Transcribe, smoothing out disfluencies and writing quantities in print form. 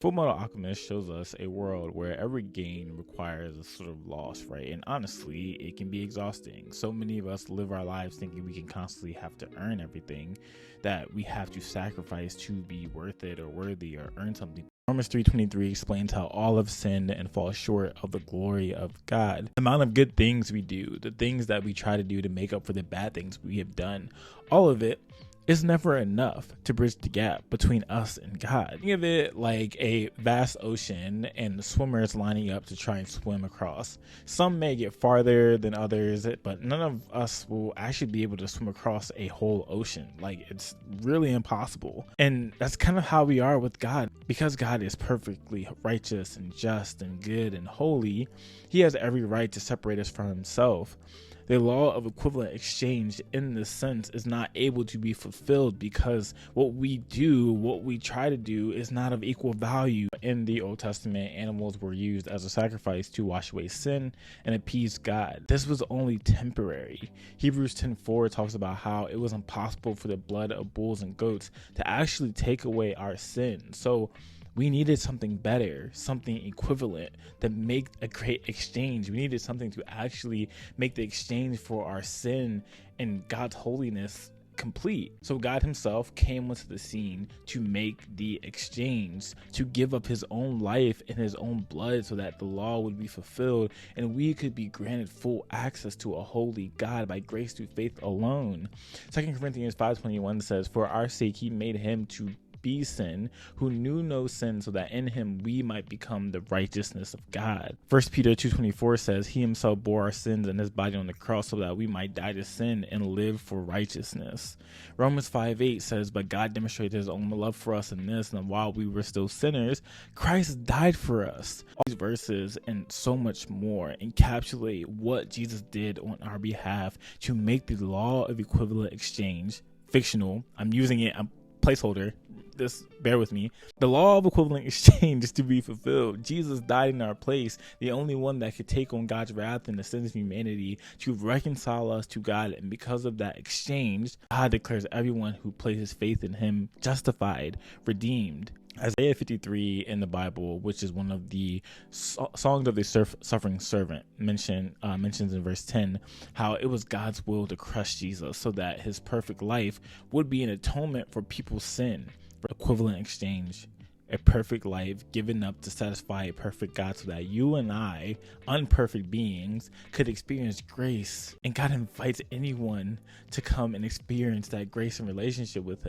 Fullmetal Alchemist shows us a world where every gain requires a sort of loss, right? And honestly, it can be exhausting. So many of us live our lives thinking we can constantly have to earn everything, that we have to sacrifice to be worth it or worthy or earn something. Romans 3:23 explains how all have sinned and fall short of the glory of God. The amount of good things we do, the things that we try to do to make up for the bad things we have done, all of it is never enough to bridge the gap between us and God. Think of it like a vast ocean and swimmers lining up to try and swim across. Some may get farther than others, but none of us will actually be able to swim across a whole ocean. Like, it's really impossible. And that's kind of how we are with God. Because God is perfectly righteous and just and good and holy, he has every right to separate us from himself. The law of equivalent exchange in this sense is not able to be fulfilled because what we try to do is not of equal value. In the Old Testament, animals were used as a sacrifice to wash away sin and appease God. This was only temporary. Hebrews 10:4 talks about how it was impossible for the blood of bulls and goats to actually take away our sin. So we needed something better, something equivalent to make a great exchange. We needed something to actually make the exchange for our sin and God's holiness complete. So God himself came onto the scene to make the exchange, to give up his own life and his own blood so that the law would be fulfilled and we could be granted full access to a holy God by grace through faith alone. 2 Corinthians 5:21 says, "For our sake he made him to be sin who knew no sin, so that in him we might become the righteousness of God." 1 Peter 2:24 says, "He himself bore our sins in his body on the cross so that we might die to sin and live for righteousness." Romans 5:8 says, "But God demonstrated his own love for us in this, and while we were still sinners, Christ died for us." All these verses and so much more encapsulate what Jesus did on our behalf to make the law of equivalent exchange fictional. I'm using it, placeholder, just bear with me. The law of equivalent exchange is to be fulfilled. Jesus died in our place, the only one that could take on God's wrath and the sins of humanity to reconcile us to God. And because of that exchange, God declares everyone who places faith in him justified, redeemed. Isaiah 53 in the Bible, which is one of the songs of the suffering servant, mentions in verse 10 how it was God's will to crush Jesus so that his perfect life would be an atonement for people's sin. For equivalent exchange, a perfect life given up to satisfy a perfect God so that you and I, unperfect beings, could experience grace. And God invites anyone to come and experience that grace and relationship with him.